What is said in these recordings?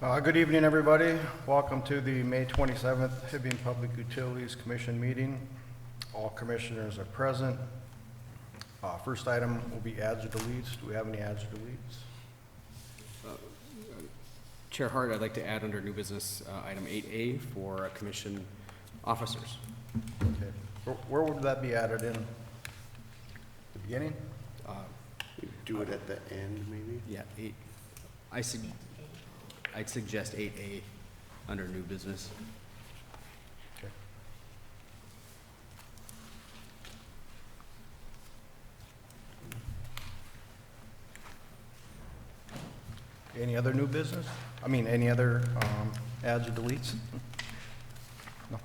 Good evening, everybody. Welcome to the May 27th Hibbing Public Utilities Commission meeting. All commissioners are present. First item will be adds or deletes. Do we have any adds or deletes? Chair Hart, I'd like to add under new business item 8A for commission officers. Okay. Where would that be added in? The beginning? Do it at the end, maybe? Yeah, 8. I'd suggest 8A under new business. Okay. Any other new business? I mean, any other adds or deletes? No.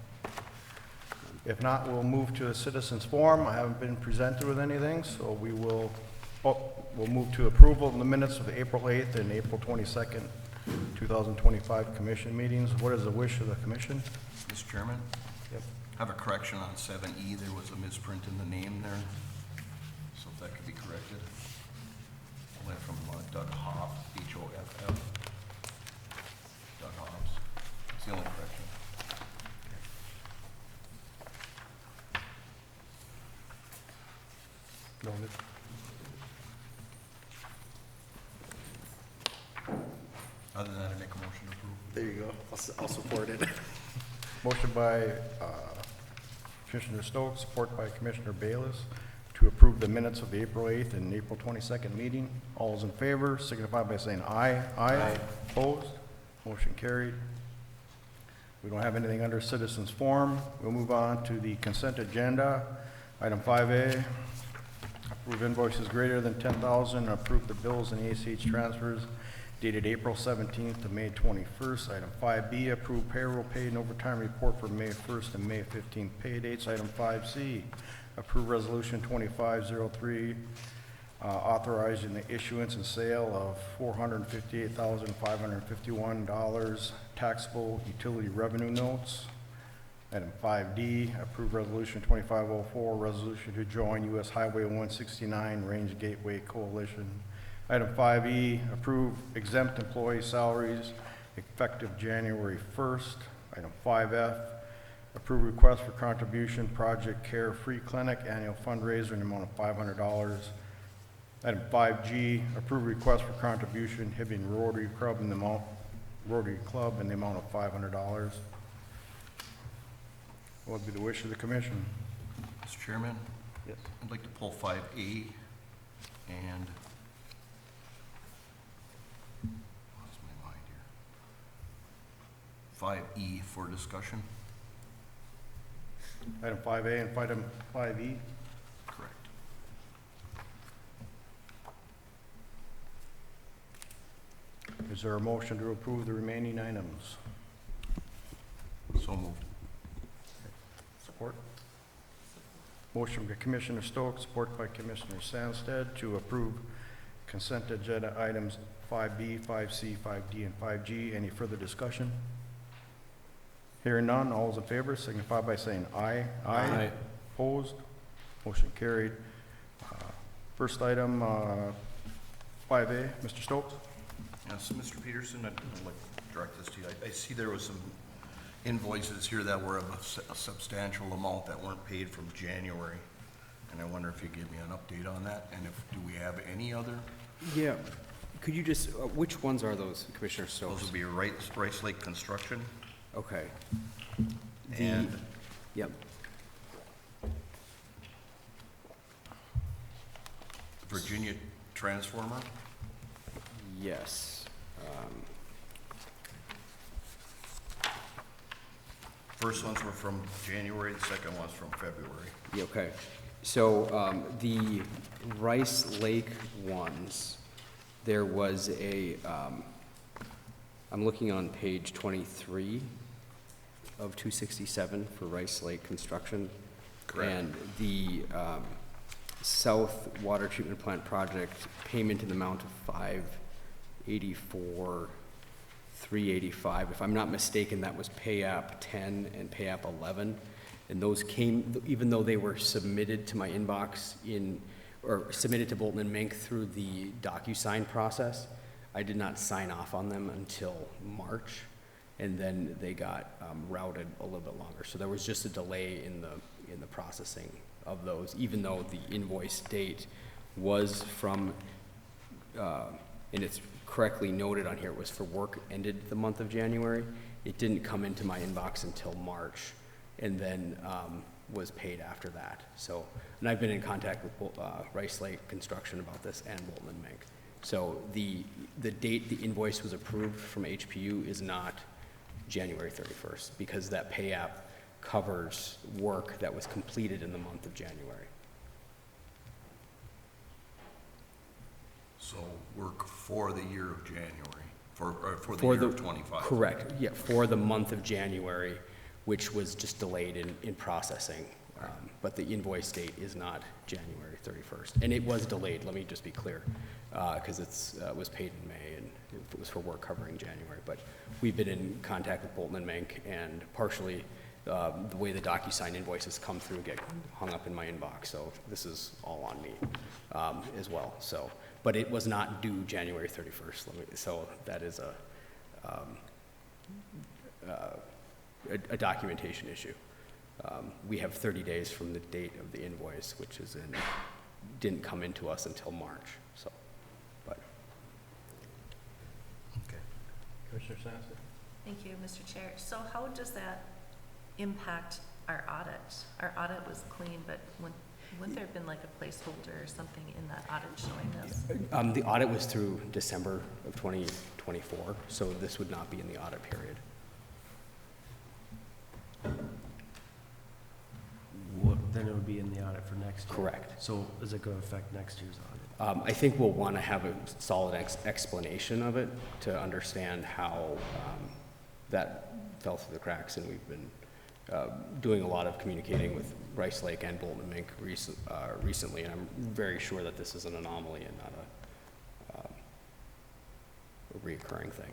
If not, we'll move to a citizens forum. I haven't been presented with anything, so we'll move to approval of the minutes of the April 8th and April 22nd, 2025 commission meetings. What is the wish of the commission? Mr. Chairman? Yep. I have a correction on 7E. There was a misprint in the name there, so if that could be corrected. I went from Doug Hoff, H-O-F-F. Doug Hobbs. It's the only correction. Noted. Other than that, I make a motion to approve. There you go. I'll support it. Motion by Commissioner Stokes, support by Commissioner Bayless, to approve the minutes of the April 8th and April 22nd meeting. All those in favor signify by saying aye. Aye. Opposed? Motion carried. We don't have anything under citizens forum. We'll move on to the consent agenda. Item 5A, approve invoices greater than $10,000, approve the bills and ACH transfers dated April 17th to May 21st. Item 5B, approve payroll paid and overtime report for May 1st and May 15th pay dates. Item 5C, approve resolution 2503, authorizing the issuance and sale of $458,551 taxable utility revenue notes. Item 5D, approve resolution 2504, resolution to join U.S. Highway 169 Range Gateway Coalition. Item 5E, approve exempt employee salaries effective January 1st. Item 5F, approve request for contribution Project Care Free Clinic annual fundraiser in the amount of $500. Item 5G, approve request for contribution Hibbing Rotary Club in the amount of $500. What would be the wish of the commission? Mr. Chairman? Yes. I'd like to pull 5A and lost my mind here. 5E for discussion. Item 5A and item 5E. Correct. Is there a motion to approve the remaining items? So moved. Support. Motion by Commissioner Stokes, support by Commissioner Sandsted to approve consent agenda items 5B, 5C, 5D, and 5G. Any further discussion? Hearing none, all those in favor signify by saying aye. Aye. Opposed? Motion carried. First item, 5A, Mr. Stokes? Yes, Mr. Peterson, I'd like to direct this to you. I see there was some invoices here that were of a substantial amount that weren't paid from January. And I wonder if you could give me an update on that, and do we have any other? Yeah. Could you just, which ones are those, Commissioner Stokes? Those would be Rice Lake Construction Okay. and Yep. Virginia Transformer. Yes. First ones were from January, the second one's from February. Yeah, okay. So the Rice Lake ones, there was a, I'm looking on page 23 of 267 for Rice Lake Construction. Correct. And the South Water Treatment Plant project payment in the amount of $584,385. If I'm not mistaken, that was pay app 10 and pay app 11. And those came, even though they were submitted to my inbox or submitted to Bolton and Mink through the DocuSign process, I did not sign off on them until March, and then they got routed a little bit longer. So there was just a delay in the processing of those, even though the invoice date was from, and it's correctly noted on here, it was for work ended the month of January. It didn't come into my inbox until March, and then was paid after that. So, and I've been in contact with Rice Lake Construction about this and Bolton and Mink. So the date the invoice was approved from HPU is not January 31st, because that pay app covers work that was completed in the month of January. So work for the year of January, for the For year the- of 25. Correct, yeah, for the month of January, which was just delayed in processing. But the invoice date is not January 31st. And it was delayed, let me just be clear, because it was paid in May, and it was for work covering January. But we've been in contact with Bolton and Mink, and partially, the way the DocuSign invoices come through get hung up in my inbox, so this is all on me as well. So, but it was not due January 31st, so that is a documentation issue. We have 30 days from the date of the invoice, which didn't come into us until March, so, but. Okay. Commissioner Sassy? Thank you, Mr. Chair. So how does that impact our audit? Our audit was clean, but wouldn't there have been like a placeholder or something in that audit showing this? The audit was through December of 2024, so this would not be in the audit period. Then it would be in the audit for next year. Correct. So is it going to affect next year's audit? I think we'll want to have a solid explanation of it to understand how that fell through the cracks, and we've been doing a lot of communicating with Rice Lake and Bolton and Mink recently, and I'm very sure that this is an anomaly and not a reoccurring thing.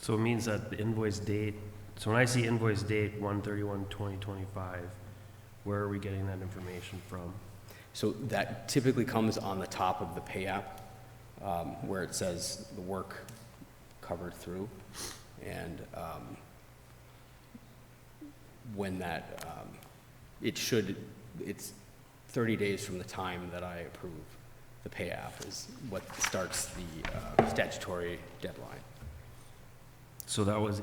So it means that the invoice date, so when I see invoice date 1/31/2025, where are we getting that information from? So that typically comes on the top of the pay app, where it says the work covered through. And when that, it's 30 days from the time that I approve the pay app is what starts the statutory deadline. So that was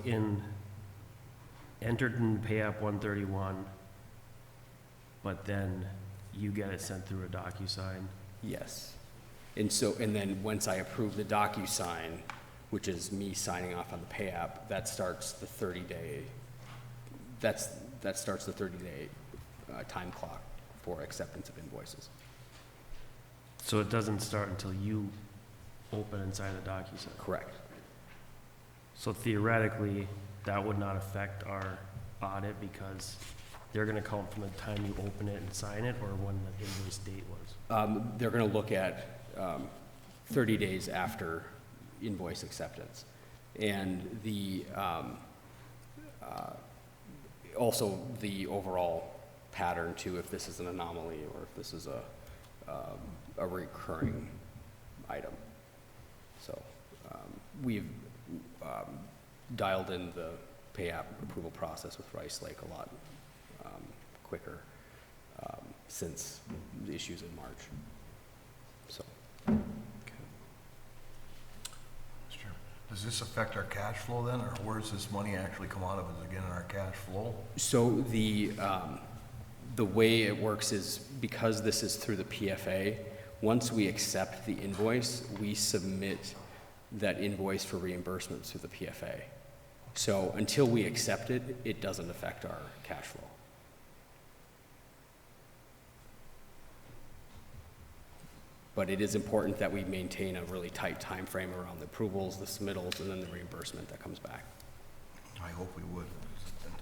entered in pay app 131, but then you get it sent through a DocuSign. Yes. And then once I approve the DocuSign, which is me signing off on the pay app, that starts the 30-day, that starts the 30-day time clock for acceptance of invoices. So it doesn't start until you open inside the DocuSign. Correct. So theoretically, that would not affect our audit because they're gonna count from the time you open it and sign it, or when the invoice date was? They're gonna look at 30 days after invoice acceptance. And also the overall pattern too, if this is an anomaly or if this is a recurring item. So we've dialed in the pay app approval process with Rice Lake a lot quicker since the issues in March. So. Sure. Does this affect our cash flow then, or where does this money actually come out of? Is it again in our cash flow? So the way it works is because this is through the PFA, once we accept the invoice, we submit that invoice for reimbursement through the PFA. So until we accept it, it doesn't affect our cash flow. But it is important that we maintain a really tight time frame around the approvals, the submittals, and then the reimbursement that comes back. I hope we would.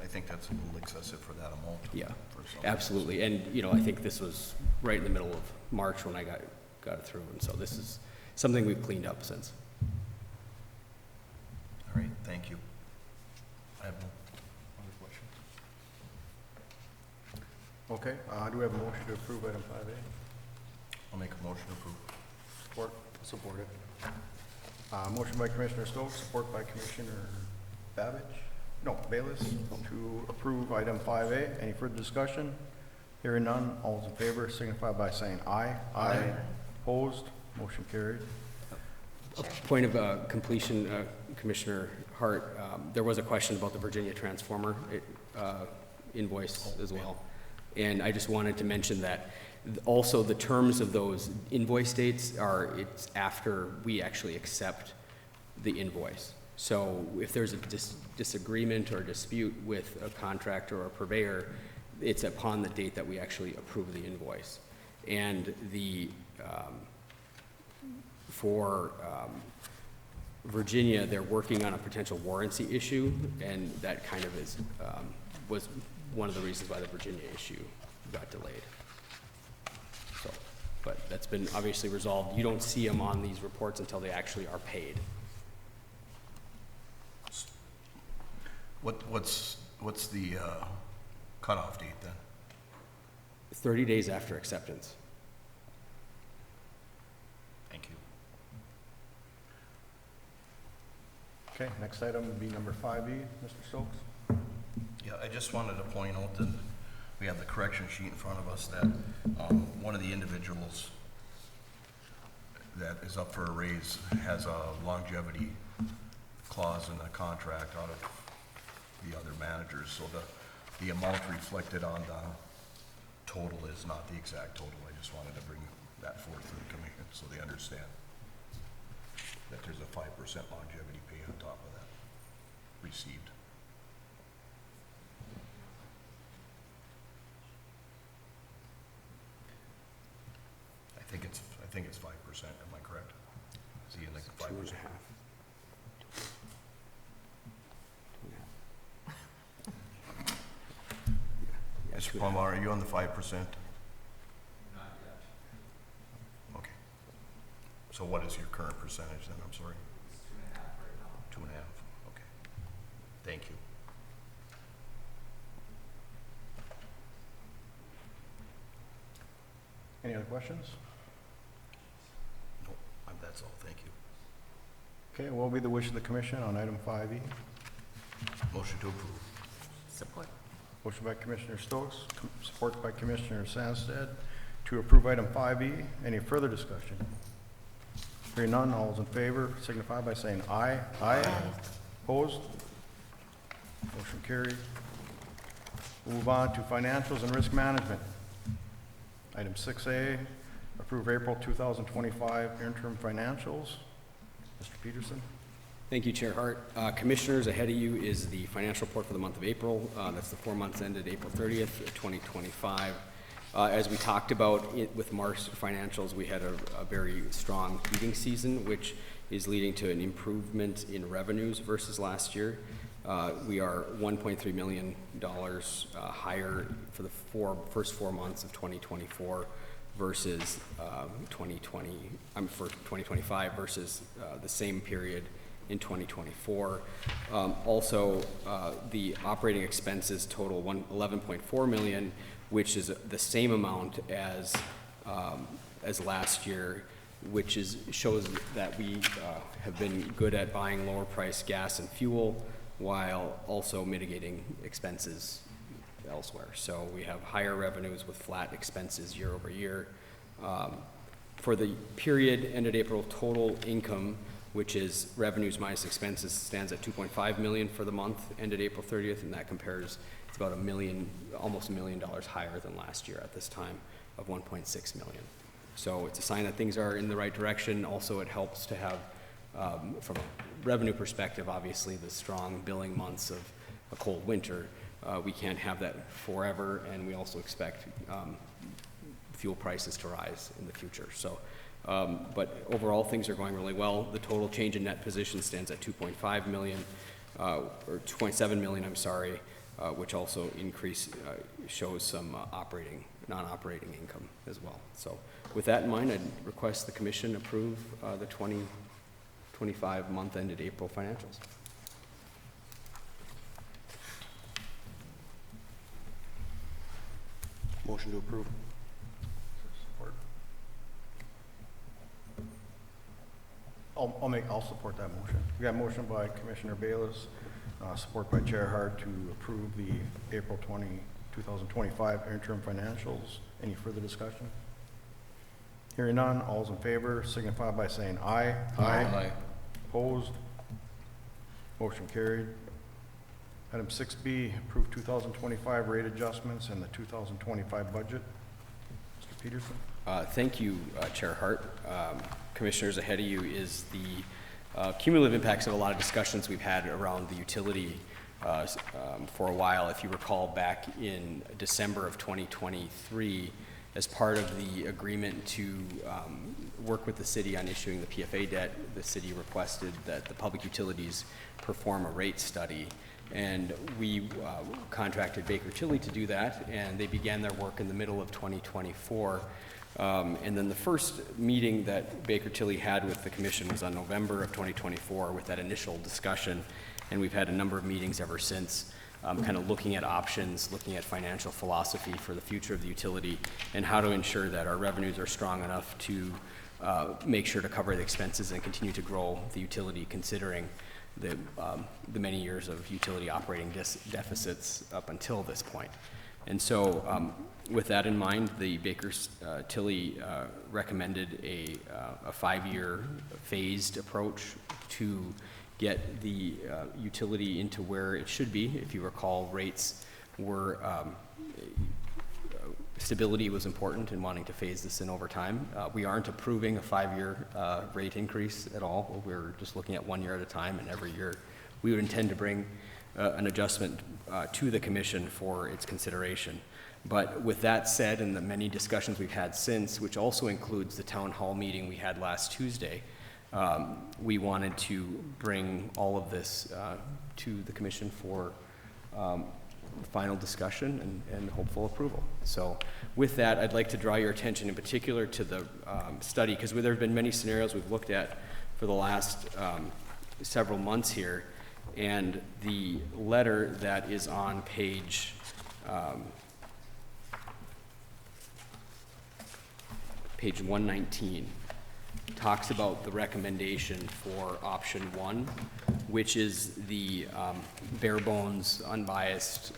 I think that's a little excessive for that amount. Yeah, for some absolutely. And, I think this was right in the middle of March when I got it through. And so this is something we've cleaned up since. All right, thank you. I have no other questions. Okay, do we have a motion to approve item 5A? I'll make a motion to approve. Support? Support it. Motion by Commissioner Stokes, support by Commissioner Bayless, to approve item 5A. Any further discussion? Hearing none, all those in favor signify by saying aye. Aye. Opposed? Motion carried. A point of completion, Commissioner Hart, there was a question about the Virginia transformer invoice as well. And I just wanted to mention that also the terms of those invoice dates are, it's after we actually accept the invoice. So if there's a disagreement or dispute with a contractor or a purveyor, it's upon the date that we actually approve the invoice. And for Virginia, they're working on a potential warranty issue, and that kind of was one of the reasons why the Virginia issue got delayed. So, but that's been obviously resolved. You don't see them on these reports until they actually are paid. What's the cutoff date then? 30 days after acceptance. Thank you. Okay, next item would be number 5E. Mr. Stokes? Yeah, I just wanted to point out that we have the correction sheet in front of us that one of the individuals that is up for a raise has a longevity clause in the contract out of the other managers, so the amount reflected on the total is not the exact total. I just wanted to bring that forth to the commission so they understand that there's a 5% longevity pay on top of that received. I think it's 5%, am I correct? Is he in the 5%? 2.5. Mr. Palmer, are you on the 5%? Not yet. Okay. So what is your current percentage then, I'm sorry? It's 2.5 right now. 2.5, okay. Thank you. Any other questions? No, that's all, thank you. Okay, what will be the wish of the commission on item 5E? Motion to approve. Support. Motion by Commissioner Stokes, support by Commissioner Sandsted, to approve item 5E. Any further discussion? Hearing none, all those in favor signify by saying aye. Aye. Opposed? Motion carried. Move on to financials and risk management. Item 6A, approve April 2025 interim financials. Mr. Peterson? Thank you, Chair Hart. Commissioners, ahead of you is the financial report for the month of April. That's the 4 months ended April 30th, 2025. As we talked about with March financials, we had a very strong heating season, which is leading to an improvement in revenues versus last year. We are $1.3 million higher for the first 4 months of 2024 versus 2025 versus the same period in 2024. Also, the operating expenses total $11.4 million, which is the same amount as last year, which shows that we have been good at buying lower price gas and fuel while also mitigating expenses elsewhere. So we have higher revenues with flat expenses year over year. For the period ended April, total income, which is revenues minus expenses, stands at $2.5 million for the month ended April 30th, and that compares, it's about almost $1 million higher than last year at this time of $1.6 million. So it's a sign that things are in the right direction. Also, it helps to have, from a revenue perspective, obviously the strong billing months of a cold winter. We can't have that forever, and we also expect fuel prices to rise in the future. So, but overall, things are going really well. The total change in net position stands at $2.5 million, or $2.7 million, I'm sorry, which also shows some non-operating income as well. So with that in mind, I'd request the commission approve the 2025 month ended April financials. Motion to approve. Support. I'll support that motion. We got a motion by Commissioner Bayless, support by Chair Hart to approve the April 2025 interim financials. Any further discussion? Hearing none, all's in favor signify by saying aye. Aye. Opposed? Motion carried. Item 6B, approve 2025 rate adjustments and the 2025 budget. Mr. Peterson? Thank you, Chair Hart. Commissioners, ahead of you is the cumulative impacts of a lot of discussions we've had around the utility for a while. If you recall, back in December of 2023, as part of the agreement to work with the city on issuing the PFA debt, the city requested that the public utilities perform a rate study. And we contracted Baker Tilly to do that, and they began their work in the middle of 2024. And then the first meeting that Baker Tilly had with the commission was on November of 2024 with that initial discussion. And we've had a number of meetings ever since, kind of looking at options, looking at financial philosophy for the future of the utility, and how to ensure that our revenues are strong enough to make sure to cover the expenses and continue to grow the utility, considering the many years of utility operating deficits up until this point. And so with that in mind, the Baker Tilly recommended a 5-year phased approach to get the utility into where it should be. If you recall, rates were, stability was important in wanting to phase this in over time. We aren't approving a 5-year rate increase at all. We're just looking at 1 year at a time, and every year we would intend to bring an adjustment to the commission for its consideration. But with that said, and the many discussions we've had since, which also includes the town hall meeting we had last Tuesday, we wanted to bring all of this to the commission for final discussion and hopeful approval. So with that, I'd like to draw your attention in particular to the study, because there have been many scenarios we've looked at for the last several months here, and the letter that is on page page 119 talks about the recommendation for option 1, which is the bare bones, unbiased,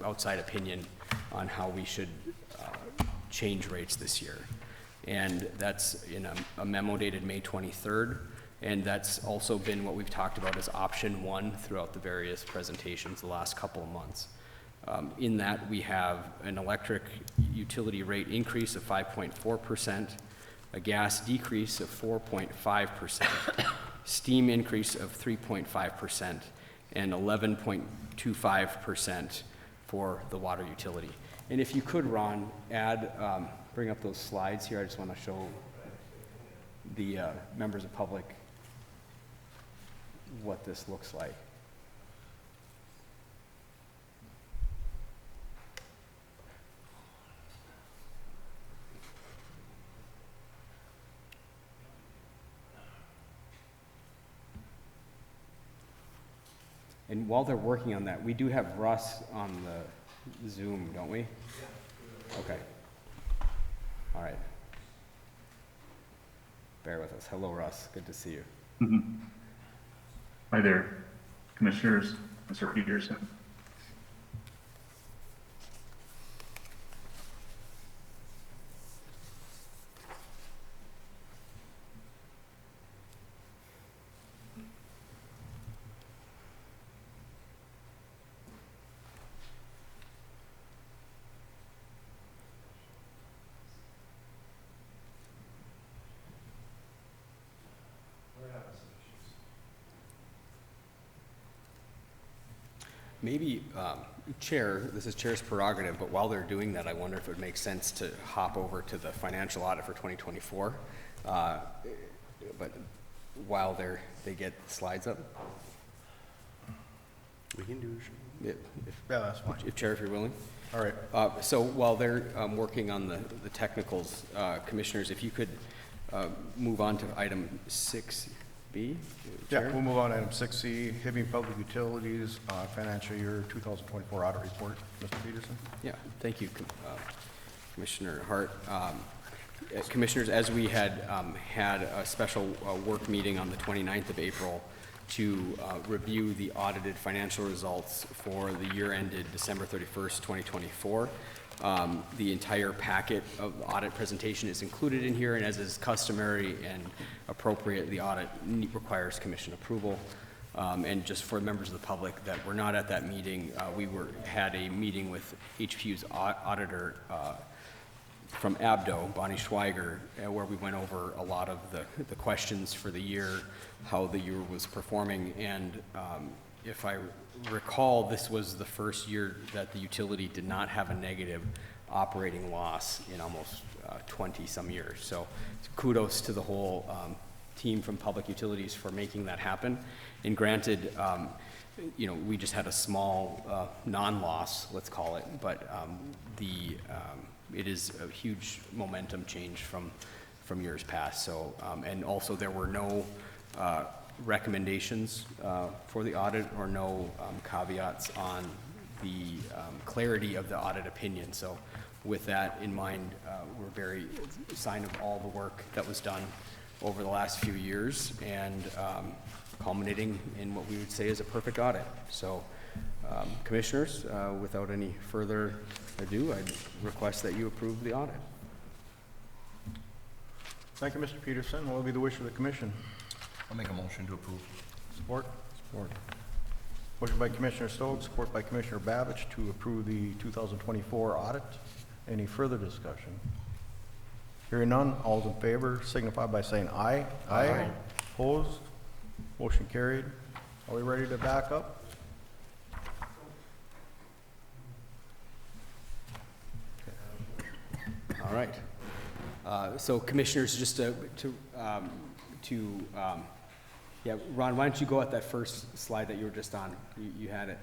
outside opinion on how we should change rates this year. And that's in a memo dated May 23rd, and that's also been what we've talked about as option 1 throughout the various presentations the last couple of months. In that, we have an electric utility rate increase of 5.4%, a gas decrease of 4.5%, steam increase of 3.5%, and 11.25% for the water utility. And if you could, Ron, bring up those slides here. I just want to show the members of public what this looks like. And while they're working on that, we do have Russ on the Zoom, don't we? Yeah. Okay. All right. Bear with us. Hello, Russ. Good to see you. Hi there, Commissioners, Mr. Peterson. Maybe, Chair, this is Chair's prerogative, but while they're doing that, I wonder if it would make sense to hop over to the financial audit for 2024. But while they get the slides up. We can do it. Yeah, that's fine. If Chair, if you're willing. All right. So while they're working on the technicals, Commissioners, if you could move on to item 6B. Yeah, Chair? we'll move on to item 6C, Hibbing Public Utilities, financial year 2024 audit report. Mr. Peterson? Yeah, thank you, Commissioner Hart. Commissioners, as we had had a special work meeting on the 29th of April to review the audited financial results for the year ended December 31st, 2024. The entire packet of audit presentation is included in here, and as is customary and appropriate, the audit requires commission approval. And just for members of the public that were not at that meeting, we had a meeting with HPU's auditor from Abdo, Bonnie Schweiger, where we went over a lot of the questions for the year, how the year was performing, and if I recall, this was the first year that the utility did not have a negative operating loss in almost 20-some years. So kudos to the whole team from Public Utilities for making that happen. And granted, you know, we just had a small non-loss, let's call it, but it is a huge momentum change from years past. So, and also there were no recommendations for the audit or no caveats on the clarity of the audit opinion. So with that in mind, we're very sign of all the work that was done over the last few years and culminating in what we would say is a perfect audit. So commissioners, without any further ado, I'd request that you approve the audit. Thank you, Mr. Peterson. What will be the wish of the commission? I'll make a motion to approve. Support? Support. Motion by Commissioner Stokes, support by Commissioner Babich to approve the 2024 audit. Any further discussion? Hearing none, all those in favor signify by saying aye. Aye. Opposed? Motion carried. Are we ready to back up? All right. So commissioners, just yeah, Ron, why don't you go at that first slide that you were just on? You had it.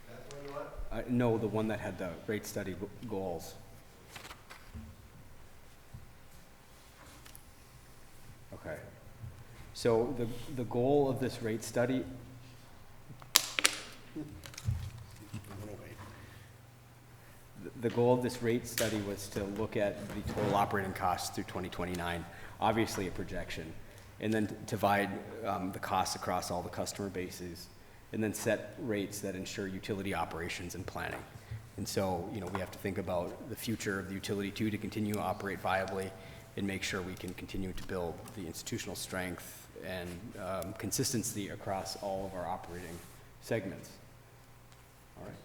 That's what you want? No, the one that had the rate study goals. Okay. So the goal of this rate study, the goal of this rate study was to look at the total operating costs through 2029, obviously a projection, and then divide the costs across all the customer bases, and then set rates that ensure utility operations and planning. And so, you know, we have to think about the future of the utility too, to continue to operate viably and make sure we can continue to build the institutional strength and consistency across all of our operating segments. All right.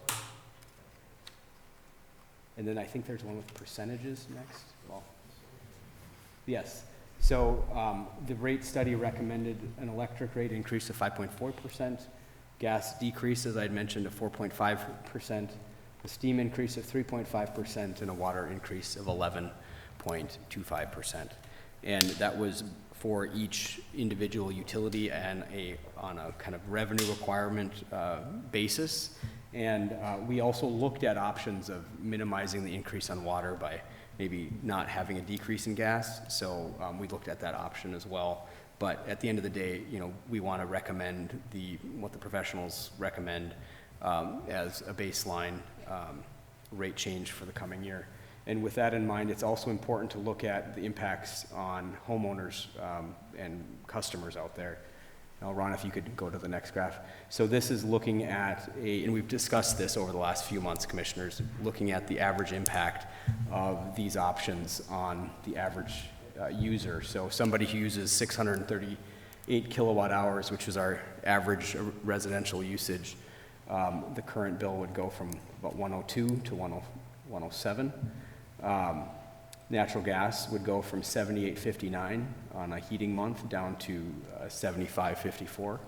And then I think there's one with percentages next. Well, yes. So the rate study recommended an electric rate increase of 5.4%, gas decrease, as I had mentioned, of 4.5%, a steam increase of 3.5%, and a water increase of 11.25%. And that was for each individual utility and on a kind of revenue requirement basis. And we also looked at options of minimizing the increase on water by maybe not having a decrease in gas. So we looked at that option as well. But at the end of the day, you know, we want to recommend what the professionals recommend as a baseline rate change for the coming year. And with that in mind, it's also important to look at the impacts on homeowners and customers out there. Now, Ron, if you could go to the next graph. So this is looking at and we've discussed this over the last few months, commissioners, looking at the average impact of these options on the average user. So somebody who uses 638 kilowatt hours, which is our average residential usage, the current bill would go from about 102 to 107. Natural gas would go from 78.59 on a heating month down to 75.54,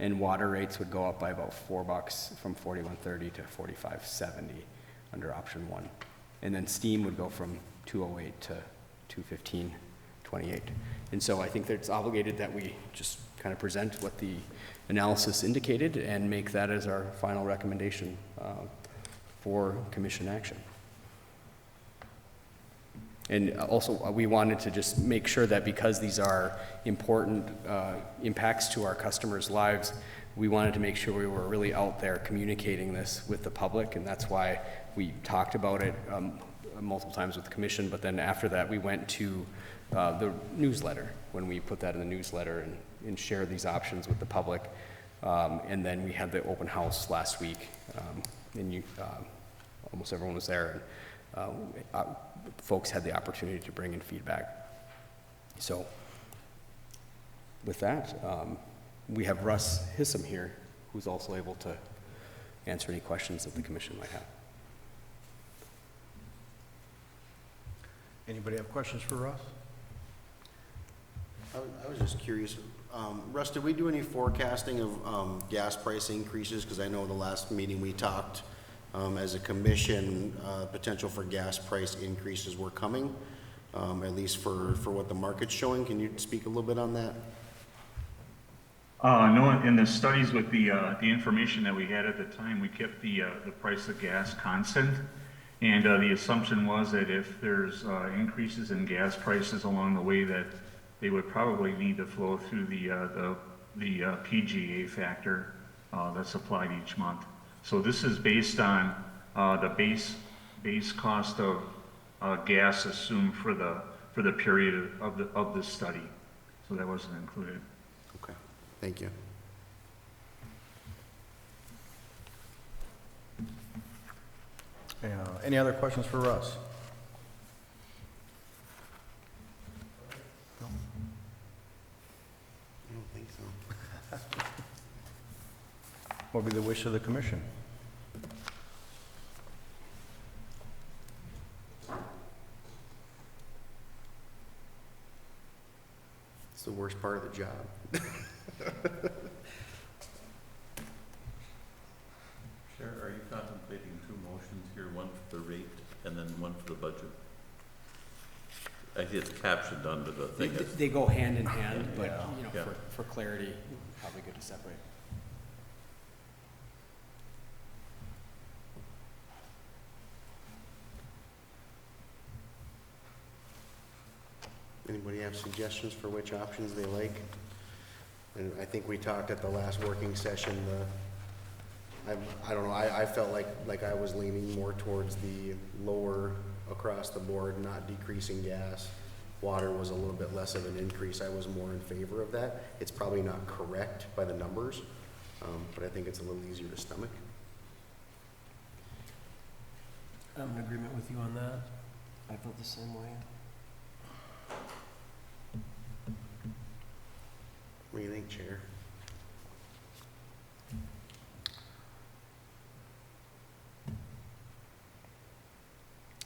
and water rates would go up by about $4 from 41.30 to 45.70 under option 1, and then steam would go from 208 to 215.28. And so I think that it's obligated that we just kind of present what the analysis indicated and make that as our final recommendation for commission action. And also, we wanted to just make sure that because these are important impacts to our customers' lives, we wanted to make sure we were really out there communicating this with the public, and that's why we talked about it multiple times with the commission, but then after that, we went to the newsletter, when we put that in the newsletter and shared these options with the public. And then we had the open house last week, and almost everyone was there, and folks had the opportunity to bring in feedback. So with that, we have Russ Hissam here, who's also able to answer any questions that the commission might have. Anybody have questions for Russ? I was just curious, Russ, did we do any forecasting of gas price increases? Because I know the last meeting we talked, as a commission, potential for gas price increases were coming, at least for what the market's showing. Can you speak a little bit on that? No, in the studies with the information that we had at the time, we kept the price of gas constant. And the assumption was that if there's increases in gas prices along the way, that they would probably need to flow through the PGA factor that's applied each month. So this is based on the base cost of gas assumed for the period of the study. So that wasn't included. Okay, thank you. Any other questions for Russ? No? I don't think so. What would be the wish of the commission? It's the worst part of the job. Chair, are you contemplating two motions here, one for the rate and then one for the budget? I see it's captioned under the thing. They go hand in hand, but, Yeah. you know, Yeah. for clarity, probably good to separate. Anybody have suggestions for which options they like? And I think we talked at the last working session, I don't know, I felt like I was leaning more towards the lower across the board, not decreasing gas. Water was a little bit less of an increase. I was more in favor of that. It's probably not correct by the numbers, but I think it's a little easier to stomach. I'm in agreement with you on that. I felt the same way. What do you think, Chair?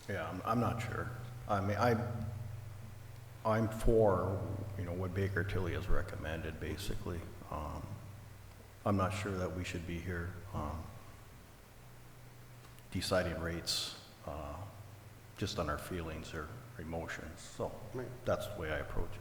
Yeah, I'm not sure. I mean, I'm for, what Baker Tilly has recommended, basically. I'm not sure that we should be here deciding rates just on our feelings or emotions. So Right. that's the way I approach it.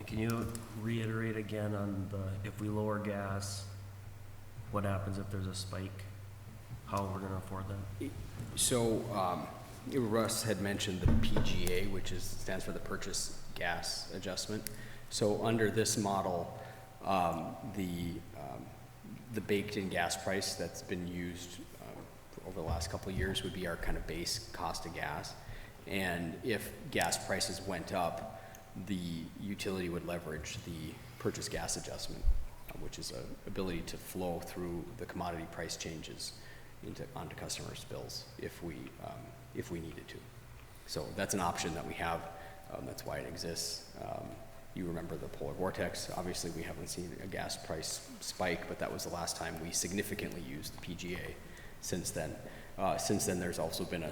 Can you reiterate again on if we lower gas, what happens if there's a spike? How we're gonna afford that? So, Russ had mentioned the PGA, which stands for the Purchase Gas Adjustment. So under this model, the baked-in gas price that's been used over the last couple of years would be our kind of base cost of gas. And if gas prices went up, the utility would leverage the Purchase Gas Adjustment, which is an ability to flow through the commodity price changes onto customers' bills if we needed to. So that's an option that we have. That's why it exists. You remember the polar vortex. Obviously, we haven't seen a gas price spike, but that was the last time we significantly used the PGA. Since then, there's also been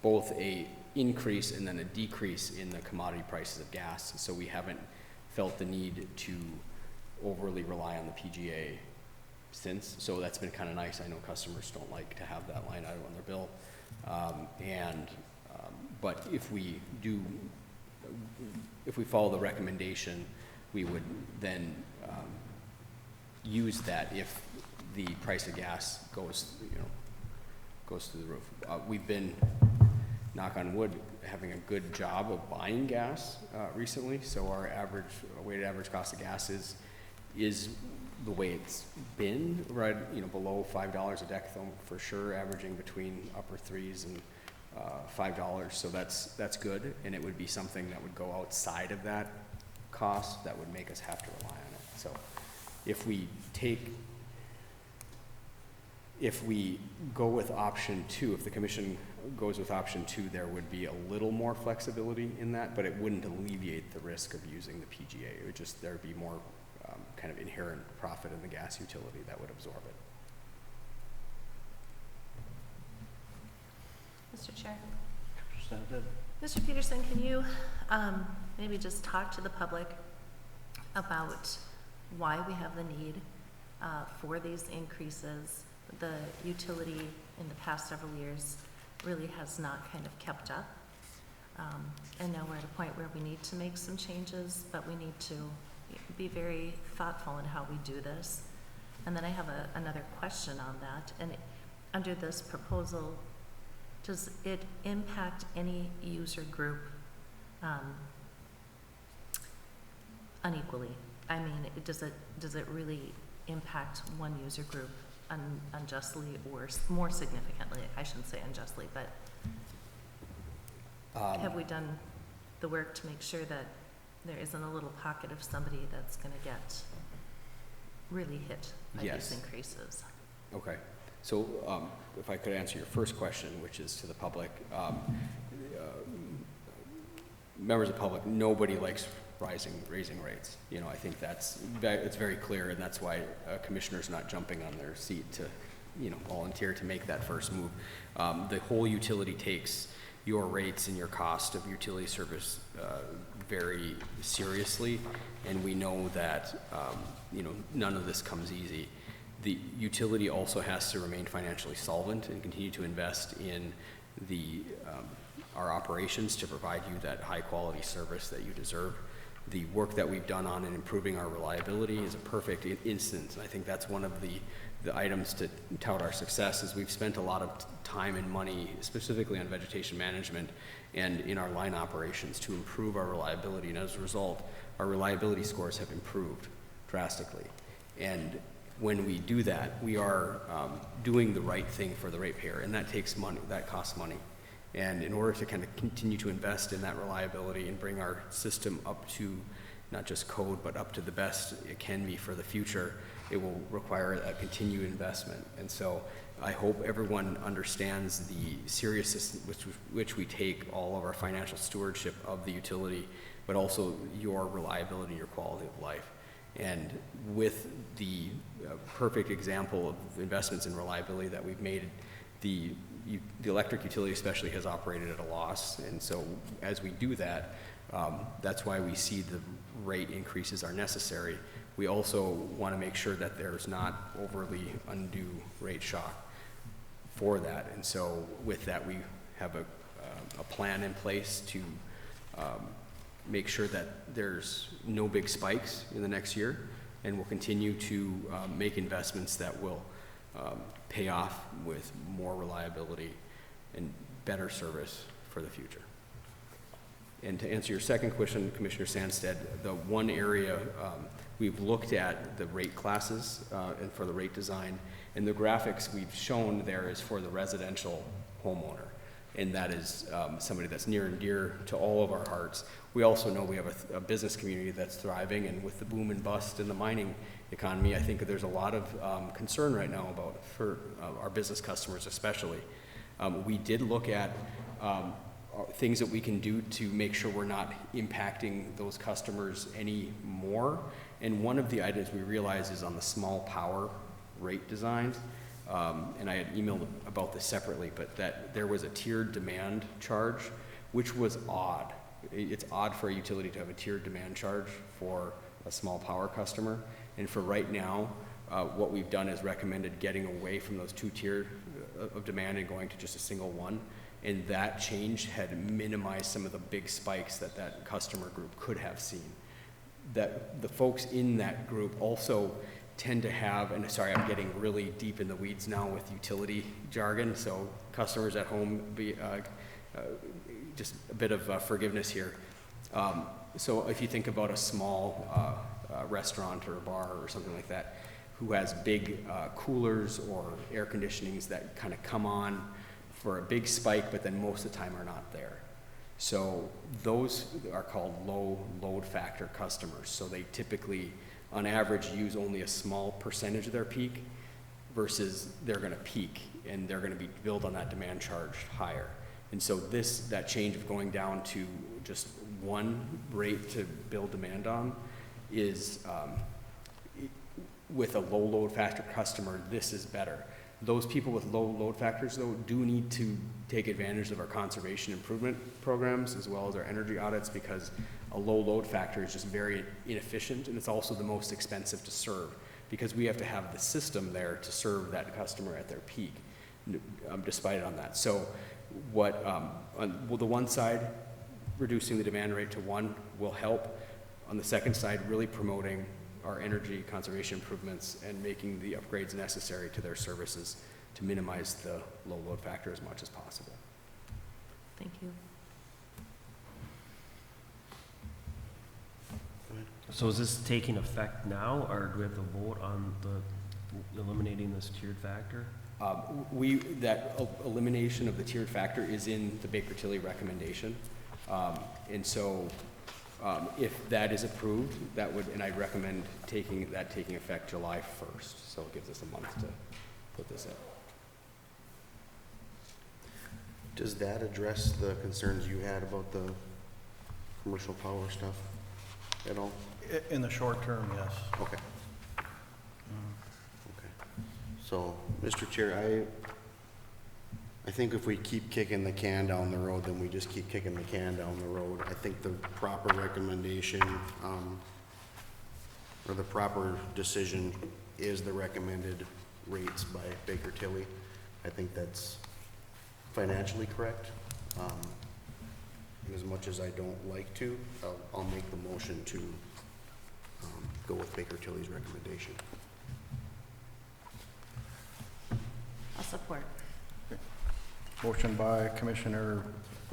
both a increase and then a decrease in the commodity prices of gas. So we haven't felt the need to overly rely on the PGA since. So that's been kind of nice. I know customers don't like to have that line item on their bill. But if we do if we follow the recommendation, we would then use that if the price of gas goes, goes through the roof. We've been, knock on wood, having a good job of buying gas recently, so our weighted average cost of gas is the way it's been, right, below $5 a decatherm for sure, averaging between upper threes and $5. So that's good, and it would be something that would go outside of that cost that would make us have to rely on it. So if we go with option 2, if the commission goes with option 2, there would be a little more flexibility in that, but it wouldn't alleviate the risk of using the PGA. It would just, there'd be more kind of inherent profit in the gas utility that would absorb it. Mr. Chair. Mr. Peterson, can you maybe just talk to the public about why we have the need for these increases? The utility in the past several years really has not kind of kept up. And now we're at a point where we need to make some changes, but we need to be very thoughtful in how we do this. And then I have another question on that. And under this proposal, does it impact any user group unequally? I mean, does it really impact one user group unjustly or more significantly? I shouldn't say unjustly, but have we done the work to make sure that there isn't a little pocket of somebody that's going to get really hit by Yes. these increases? Okay. So if I could answer your first question, which is to the public, members of the public, nobody likes raising rates. I think it's very clear, and that's why a commissioner's not jumping on their seat to, volunteer to make that first move. The whole utility takes your rates and your cost of utility service very seriously, and we know that, none of this comes easy. The utility also has to remain financially solvent and continue to invest in our operations to provide you that high quality service that you deserve. The work that we've done on improving our reliability is a perfect instance, and I think that's one of the items to tout our success. Is we've spent a lot of time and money specifically on vegetation management and in our line operations to improve our reliability, and as a result, our reliability scores have improved drastically. And when we do that, we are doing the right thing for the ratepayer, and that takes money, that costs money. And in order to kind of continue to invest in that reliability and bring our system up to not just code, but up to the best it can be for the future, it will require a continued investment. And so I hope everyone understands the seriousness which we take all of our financial stewardship of the utility, but also your reliability and your quality of life. And with the perfect example of investments in reliability that we've made, the electric utility especially has operated at a loss. And so as we do that, that's why we see the rate increases are necessary. We also want to make sure that there's not overly undue rate shock for that. And so with that, we have a plan in place to make sure that there's no big spikes in the next year, and we'll continue to make investments that will pay off with more reliability and better service for the future. And to answer your second question, Commissioner Sandstead, the one area we've looked at the rate classes and for the rate design, and the graphics we've shown there is for the residential homeowner. And that is somebody that's near and dear to all of our hearts. We also know we have a business community that's thriving, and with the boom and bust in the mining economy, I think there's a lot of concern right now for our business customers especially. We did look at things that we can do to make sure we're not impacting those customers any more. And one of the items we realized is on the small power rate design. And I had emailed about this separately, but that there was a tiered demand charge, which was odd. It's odd for a utility to have a tiered demand charge for a small power customer. And for right now, what we've done is recommended getting away from those two tiers of demand and going to just a single one. And that change had minimized some of the big spikes that that customer group could have seen. That the folks in that group also tend to have, and sorry, I'm getting really deep in the weeds now with utility jargon, so customers at home, just a bit of forgiveness here. So if you think about a small restaurant or a bar or something like that, who has big coolers or air conditionings that kind of come on for a big spike, but then most of the time are not there. So those are called low load factor customers. So they typically, on average, use only a small percentage of their peak versus they're gonna peak and they're gonna be billed on that demand charge higher. And so that change of going down to just one rate to bill demand on is, with a low load factor customer, this is better. Those people with low load factors, though, do need to take advantage of our conservation improvement programs as well as our energy audits, because a low load factor is just very inefficient, and it's also the most expensive to serve because we have to have the system there to serve that customer at their peak, despite it on that. So on the one side, reducing the demand rate to 1 will help. On the second side, really promoting our energy conservation improvements and making the upgrades necessary to their services to minimize the low load factor as much as possible. Thank you. So is this taking effect now, or do we have to vote on the eliminating this tiered factor? That elimination of the tiered factor is in the Baker Tilly recommendation. And so if that is approved, that would, and I'd recommend taking effect July 1st. So it gives us a month to put this in. Does that address the concerns you had about the commercial power stuff at all? In the short term, yes. Okay. Okay. So, Mr. Chair, I think if we keep kicking the can down the road, then we just keep kicking the can down the road. I think the proper recommendation, or the proper decision is the recommended rates by Baker Tilly. I think that's financially correct. As much as I don't like to, I'll make the motion to go with Baker Tilly's recommendation. I'll support. Motion by Commissioner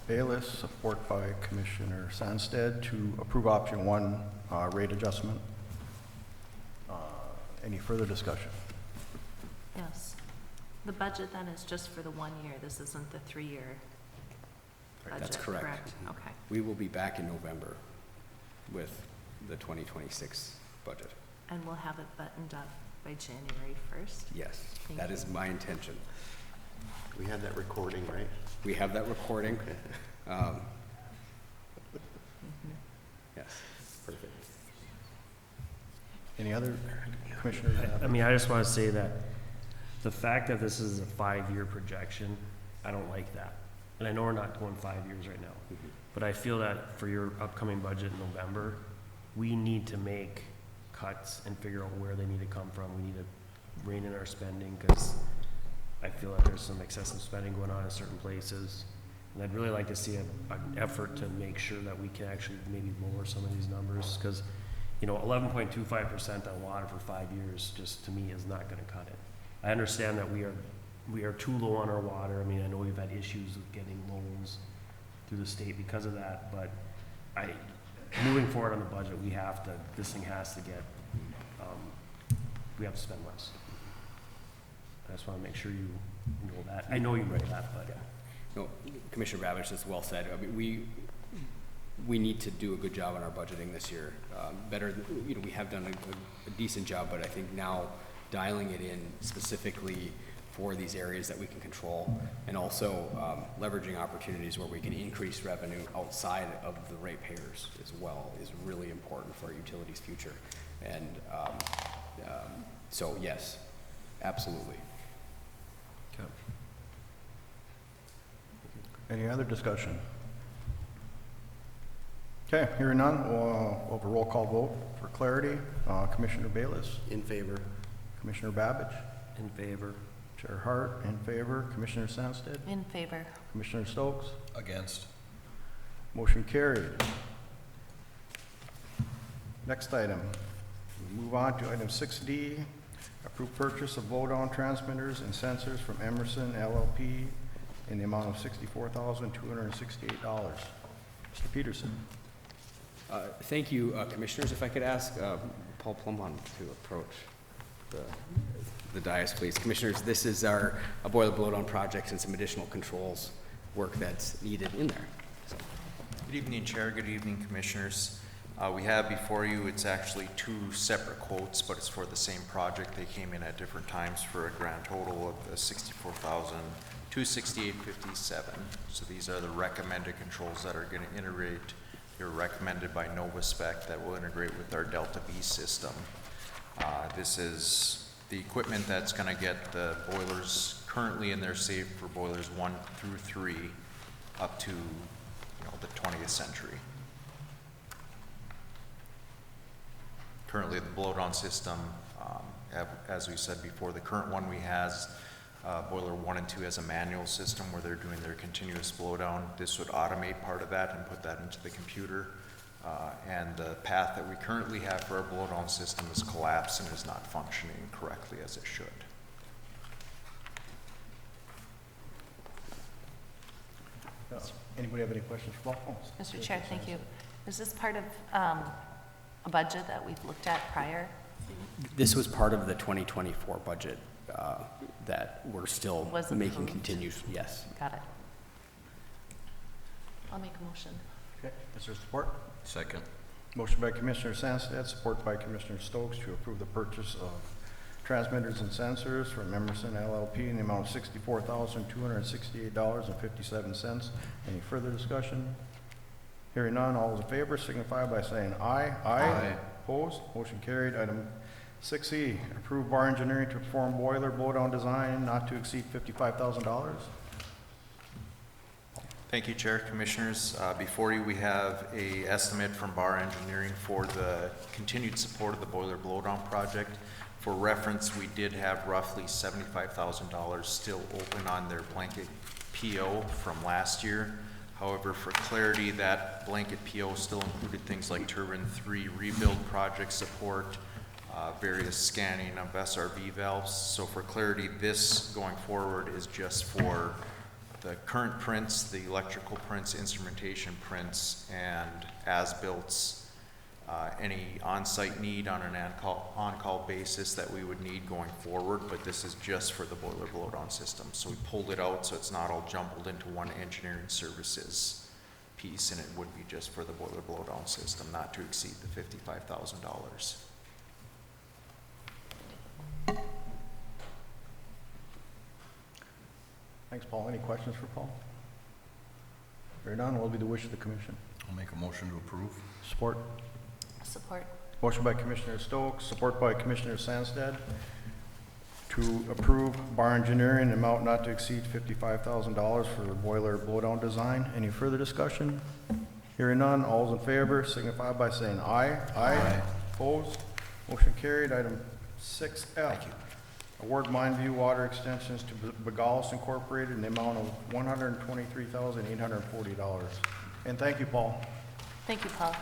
Bayless, support by Commissioner Sandsted to approve option 1 rate adjustment. Any further discussion? Yes. The budget then is just for the 1 year. This isn't the 3-year budget, That's correct. Okay. We will be back in November with the 2026 budget. And we'll have it buttoned up by January 1st? Yes, Thank that you. is my intention. We had that recording, right? We have that recording. Yes, perfect. Any other commissioners? I mean, I just want to say that the fact that this is a 5-year projection, I don't like that. And I know we're not going 5 years right now, but I feel that for your upcoming budget in November, we need to make cuts and figure out where they need to come from. We need to rein in our spending, because I feel that there's some excessive spending going on in certain places. And I'd really like to see an effort to make sure that we can actually maybe lower some of these numbers, because, 11.25% on water for 5 years, just to me, is not gonna cut it. I understand that we are too low on our water. I mean, I know we've had issues with getting loans through the state because of that, but moving forward on the budget, this thing has to get, we have to spend less. I just want to make sure you know that. I know you know that, but. No, Commissioner Babish, that's well said. I mean, we need to do a good job on our budgeting this year. Better, we have done a decent job, but I think now dialing it in specifically for these areas that we can control, and also leveraging opportunities where we can increase revenue outside of the ratepayers as well is really important for our utilities' future. And so, yes, absolutely. Okay. Any other discussion? Okay, hearing none, we'll have a roll call vote for clarity. Commissioner Bayless, In favor. Commissioner Babbage, In favor. Chair Hart, in favor. Commissioner Sandsted? In favor. Commissioner Stokes? Against. Motion carried. Next item, we move on to item 6D, approve purchase of blow-down transmitters and sensors from Emerson LLP in the amount of $64,268. Mr. Peterson? Thank you, Commissioners. If I could ask Paul Plumon to approach the dais, please. Commissioners, this is our boiler blow-down project and some additional controls work that's needed in there. So, Good evening, Chair. Good evening, Commissioners. We have before you, it's actually two separate quotes, but it's for the same project. They came in at different times for a grand total of $64,268.57. So these are the recommended controls that are going to integrate. They're recommended by Nova Spec that will integrate with our Delta V system. This is the equipment that's going to get the boilers currently in there safe for boilers 1 through 3 up to the 20th century. Currently, the blow-down system, as we said before, the current one we has boiler 1 and 2 as a manual system where they're doing their continuous blowdown. This would automate part of that and put that into the computer. And the path that we currently have for our blowdown system is collapsed and is not functioning correctly as it should. Anybody have any questions for Paul? Mr. Chair, thank you. Is this part of a budget that we've looked at prior? this was part of the 2024 budget that we're still Was making approved. continues, yes. Got it. I'll make a motion. Okay, is there support? Second. Motion by Commissioner Sandsted, support by Commissioner Stokes to approve the purchase of transmitters and sensors from Emerson LLP in the amount of $64,268.57. Any further discussion? Hearing none, all those in favor signify by saying aye. Aye. Opposed? Motion carried. Item 6E, approve bar engineering to perform boiler blowdown design not to exceed $55,000. Thank you, Chair, Commissioners. Before you, we have a estimate from Bar Engineering for the continued support of the boiler blowdown project. For reference, we did have roughly $75,000 still open on their blanket PO from last year. However, for clarity, that blanket PO still included things like turbine 3 rebuild project support, various scanning of SRV valves. So for clarity, this going forward is just for the current prints, the electrical prints, instrumentation prints, and as-builts, any on-site need on an on-call basis that we would need going forward, but this is just for the boiler blowdown system. So we pulled it out so it's not all jumbled into one engineering services piece, and it would be just for the boiler blowdown system, not to exceed the $55,000. Thanks, Paul. Any questions for Paul? Hearing none, what will be the wish of the commission? I'll make a motion to approve. Support. Support. Motion by Commissioner Stokes, support by Commissioner Sandsted to approve bar engineering in amount not to exceed $55,000 for boiler blowdown design. Any further discussion? Hearing none, all those in favor signify by saying aye. Aye. Opposed? Motion carried. Item 6F. Thank you. Award Mindview Water Extensions to Begalis Incorporated in the amount of $123,840. And thank you, Paul. Thank you, Paul.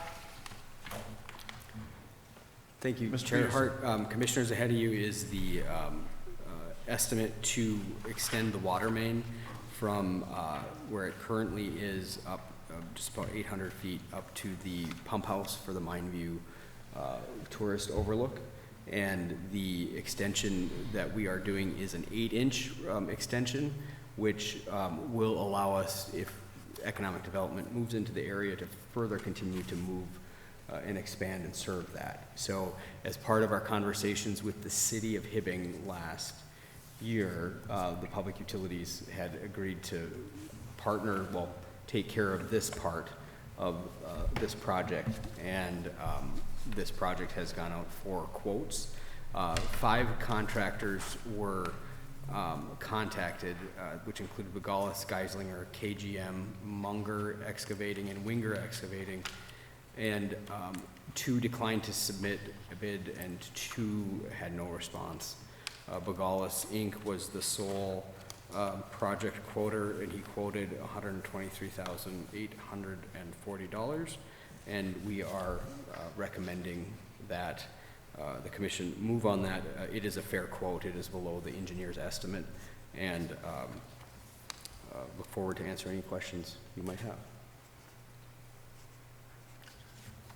Thank you, Mr. Chair Peterson. Hart. Commissioners, ahead of you is the estimate to extend the water main from where it currently is up just about 800 feet up to the pump house for the Mindview tourist overlook. And the extension that we are doing is an 8-inch extension, which will allow us, if economic development moves into the area, to further continue to move and expand and serve that. So as part of our conversations with the city of Hibbing last year, the public utilities had agreed to partner, well, take care of this part of this project. And this project has gone out for quotes. 5 contractors were contacted, which included Begalis, Geislinger, KGM, Munger Excavating, and Winger Excavating. And 2 declined to submit a bid, and 2 had no response. Bogalis Inc. was the sole project quoter, and he quoted $123,840. And we are recommending that the commission move on that. It is a fair quote. It is below the engineer's estimate, and look forward to answering any questions you might have.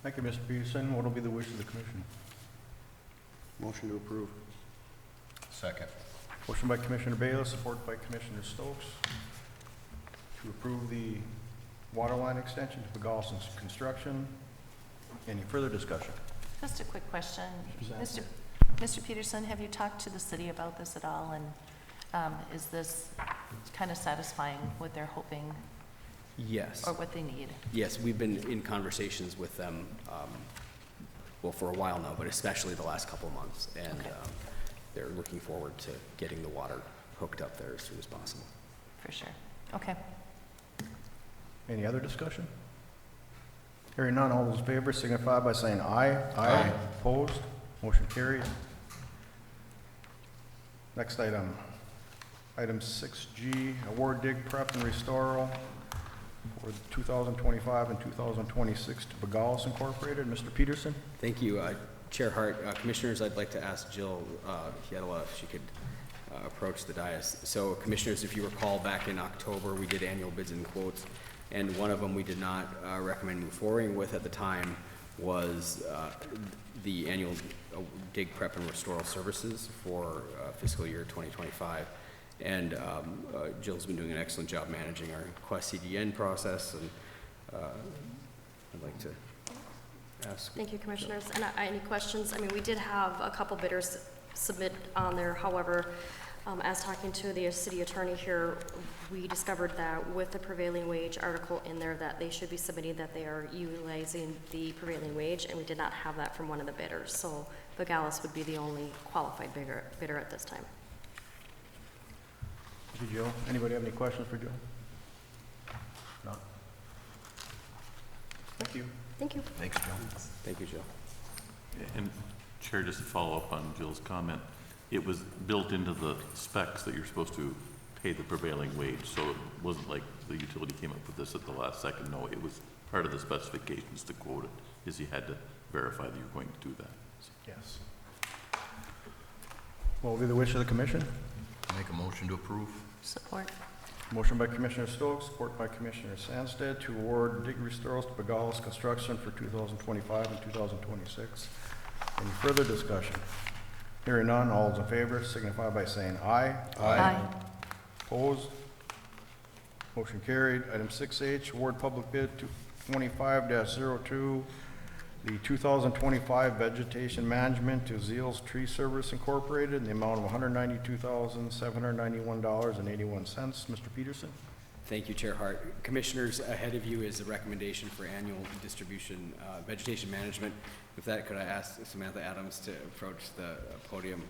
Thank you, Mr. Peterson. What will be the wish of the commission? Motion to approve. Second. Motion by Commissioner Bayless, support by Commissioner Stokes, to approve the water line extension to Pagelson's construction. Any further discussion? Just a quick question. Mr. Peterson, have you talked to the city about this at all? And is this kind of satisfying what they're hoping Yes. or what they need? Yes, we've been in conversations with them, well, for a while now, but especially the last couple of months. And Okay. they're looking forward to getting the water hooked up there as soon as possible. For sure. Okay. Any other discussion? Hearing none, all those in favor signify by saying aye. Aye. Opposed? Motion carried. Next item, item 6G, award dig prep and restoral for 2025 and 2026 to Bogalis Incorporated. Mr. Peterson? Thank you, Chair Hart. Commissioners, I'd like to ask Jill Hietala if she could approach the dais. So Commissioners, if you recall, back in October, we did annual bids and quotes, and one of them we did not recommend move forward with at the time was the annual dig prep and restoral services for fiscal year 2025. And Jill's been doing an excellent job managing our Quest CDN process, and I'd like to ask. Thank you, Commissioners. And any questions? I mean, we did have a couple bidders submit on there. However, as talking to the city attorney here, we discovered that with the prevailing wage article in there that they should be submitting that they are utilizing the prevailing wage, and we did not have that from one of the bidders. So Bogalis would be the only qualified bidder at this time. Thank you, Jill. Anybody have any questions for Jill? No. Thank you. Thank you. Thanks, Joe. Thank you, Jill. And Chair, just to follow up on Jill's comment, it was built into the specs that you're supposed to pay the prevailing wage, so it wasn't like the utility came up with this at the last second. No, it was part of the specifications to quote it, is you had to verify that you're going to do that. Yes. What will be the wish of the commission? Make a motion to approve. Support. Motion by Commissioner Stokes, support by Commissioner Sandsted to award dig restorals to Bogalis Construction for 2025 and 2026. Any further discussion? Hearing none, all those in favor signify by saying aye. Aye. Opposed? Motion carried. Item 6H, award public bid 25-02, the 2025 vegetation management to Zeal's Tree Service Incorporated in the amount of $192,791.81. Mr. Peterson? Thank you, Chair Hart. Commissioners, ahead of you is a recommendation for annual distribution vegetation management. With that, could I ask Samantha Adams to approach the podium?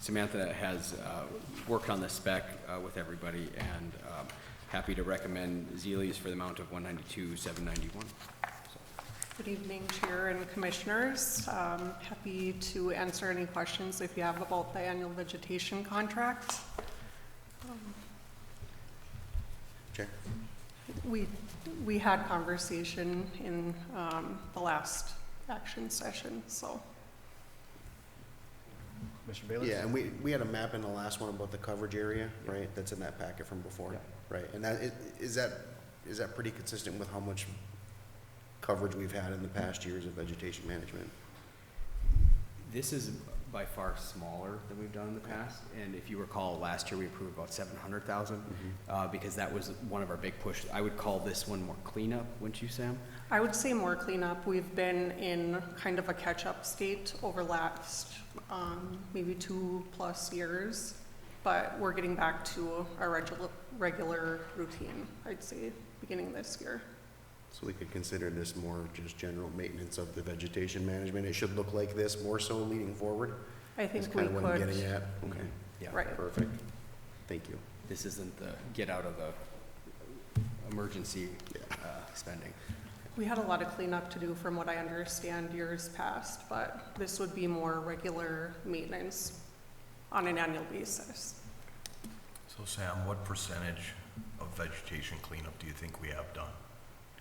Samantha has worked on the spec with everybody, and happy to recommend Zeal's for the amount of $192,791. Good evening, Chair and Commissioners. Happy to answer any questions if you have about the annual vegetation contract. Chair? We had conversation in the last action session, so. Mr. Bailey? Yeah, and we had a map in the last one about the coverage area, right? That's in that packet from before, Yeah. right? And that, is that pretty consistent with how much coverage we've had in the past years of vegetation management? This is by far smaller than we've done in the past, and if you recall, last year we approved about 700,000, because that was one of our big push. I would call this one more cleanup, wouldn't you, Sam? I would say more cleanup. We've been in kind of a catch-up state over last maybe 2+ years, but we're getting back to our regular routine, I'd say, beginning this year. So we could consider this more just general maintenance of the vegetation management. It should look like this more so leading forward? I think That's we kind of what I'm could. getting at? Okay, Yeah. Right. perfect. Thank you. This isn't the get out of the emergency spending. We had a lot of cleanup to do from what I understand years past, but this would be more regular maintenance. on an annual basis. So Sam, what percentage of vegetation cleanup do you think we have done?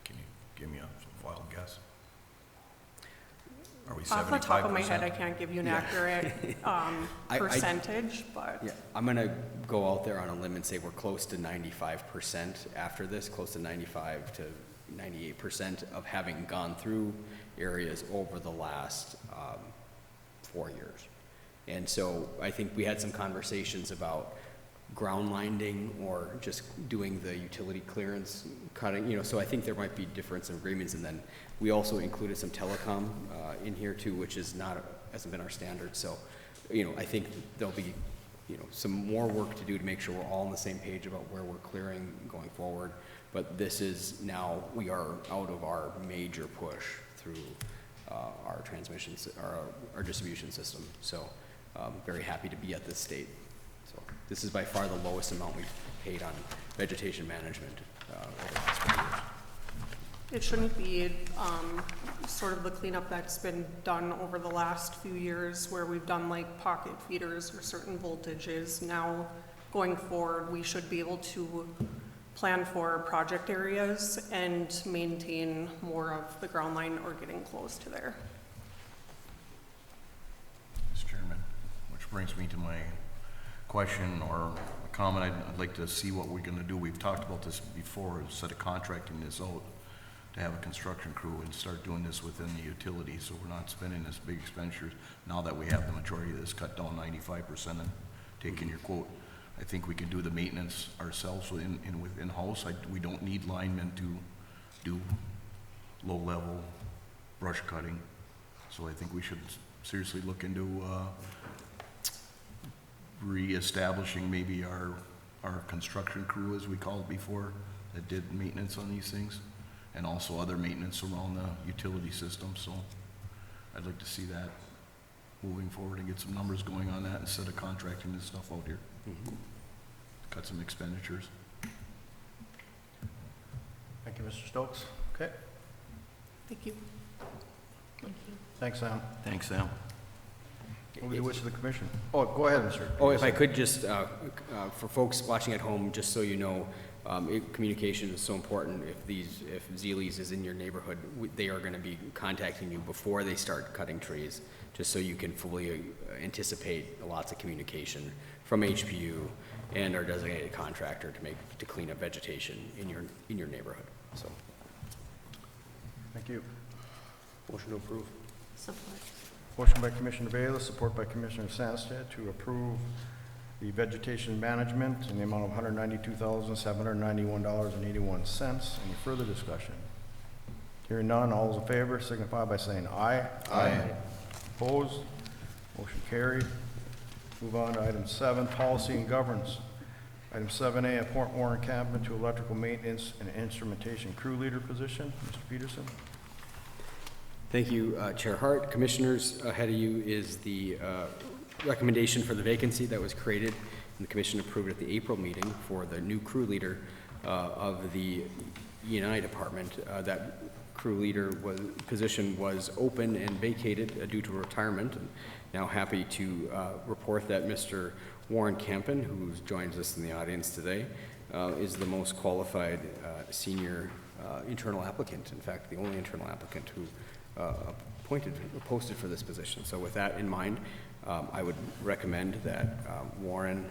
Can you give me a wild guess? Are we 75%? Off the top of my head, I can't give you an accurate percentage, but Yeah, I'm gonna go out there on a limb and say we're close to 95% after this, close to 95 to 98% of having gone through areas over the last 4 years. And so I think we had some conversations about ground lining or just doing the utility clearance cutting, you know, so I think there might be difference in agreements. And then we also included some telecom in here too, which is not, hasn't been our standard. So, you know, I think there'll be, you know, some more work to do to make sure we're all on the same page about where we're clearing going forward. But this is now, we are out of our major push through our transmissions, our distribution system. So very happy to be at this state. So this is by far the lowest amount we've paid on vegetation management over the last 4 years. it shouldn't be sort of the cleanup that's been done over the last few years where we've done like pocket feeders or certain voltages. Now, going forward, we should be able to plan for project areas and maintain more of the ground line or getting close to there. Mr. Chairman, which brings me to my question or a comment. I'd like to see what we're gonna do. We've talked about this before, instead of contracting this out, to have a construction crew and start doing this within the utility, so we're not spending this big expenditures. Now that we have the majority of this cut down 95% and taking your quote, I think we can do the maintenance ourselves in-house. We don't need linemen to do low-level brush cutting. So I think we should seriously look into reestablishing maybe our construction crew, as we called it before, that did maintenance on these things, and also other maintenance around the utility system. So I'd like to see that moving forward and get some numbers going on that instead of contracting this stuff out here. Cut some expenditures. Thank you, Mr. Stokes. Okay, Thank you. Thank you. thanks, Sam. Thanks, Sam. What do you wish of the commission? Oh, go ahead, Mr. Oh, if I could just, for folks watching at home, just so you know, communication is so important. If Zeeles is in your neighborhood, they are gonna be contacting you before they start cutting trees, just so you can fully anticipate lots of communication from HPU and our designated contractor to clean up vegetation in your neighborhood, so. Thank you. Motion to approve. Support. Motion by Commissioner Bayless, support by Commissioner Sandsted to approve the vegetation management in the amount of $192,791.81. Any further discussion? Hearing none, all those in favor signify by saying aye. Aye. Opposed? Motion carried. Move on to item 7, policy and governance. Item 7A, appoint Warren Campbell to electrical maintenance and instrumentation crew leader position. Mr. Peterson. Thank you, Chair Hart. Commissioners, ahead of you is the recommendation for the vacancy that was created and the commission approved at the April meeting for the new crew leader of the E&I department. That crew leader position was open and vacated due to retirement. And now happy to report that Mr. Warren Campen, who joins us in the audience today, is the most qualified senior internal applicant. In fact, the only internal applicant who posted for this position. So with that in mind, I would recommend that Warren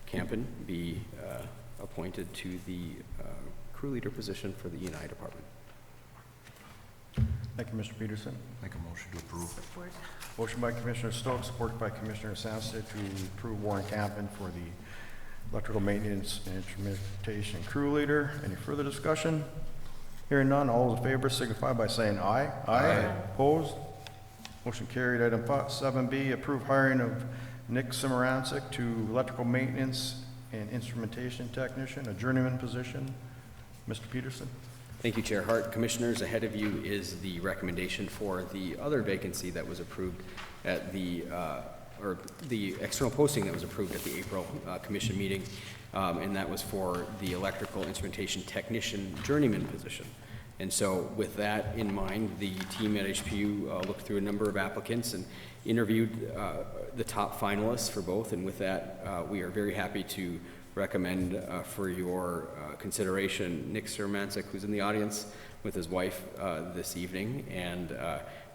Campen be appointed to the crew leader position for the E&I department. Thank you, Mr. Peterson. Make a motion to approve. Support. Motion by Commissioner Stokes, supported by Commissioner Sandsted to approve Warren Campen for the electrical maintenance and instrumentation crew leader. Any further discussion? Hearing none, all those in favor signify by saying aye. Aye. Opposed? Motion carried. Item 7B, approve hiring of Nick Simarancic to electrical maintenance and instrumentation technician, a journeyman position. Mr. Peterson. Thank you, Chair Hart. Commissioners, ahead of you is the recommendation for the other vacancy that was approved at the external posting that was approved at the April commission meeting, and that was for the electrical instrumentation technician journeyman position. And so with that in mind, the team at HPU looked through a number of applicants and interviewed the top finalists for both. And with that, we are very happy to recommend for your consideration Nick Sermancic, who's in the audience with his wife this evening, and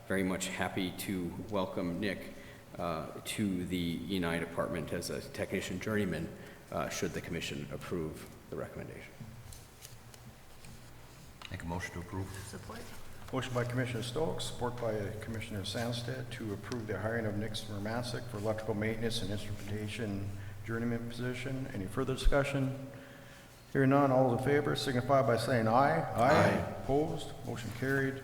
very much happy to welcome Nick to the E&I department as a technician journeyman, should the commission approve the recommendation. Make a motion to approve. Support? Motion by Commissioner Stokes, support by Commissioner Sandsted to approve the hiring of Nick Smermasic for electrical maintenance and instrumentation journeyman position. Any further discussion? Hearing none, all those in favor signify by saying aye. Aye. Opposed? Motion carried.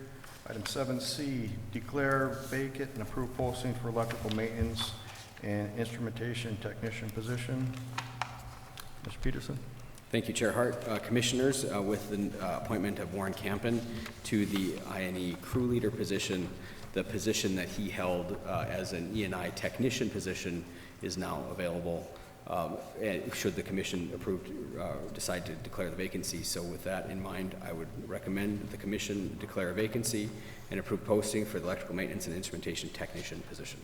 Item 7C, declare vacant and approve posting for electrical maintenance and instrumentation technician position. Mr. Peterson? Thank you, Chair Hart. Commissioners, with the appointment of Warren Campen to the I&E crew leader position, the position that he held as an E&I technician position is now available, and should the commission decide to declare the vacancy. So with that in mind, I would recommend that the commission declare a vacancy and approve posting for the electrical maintenance and instrumentation technician position.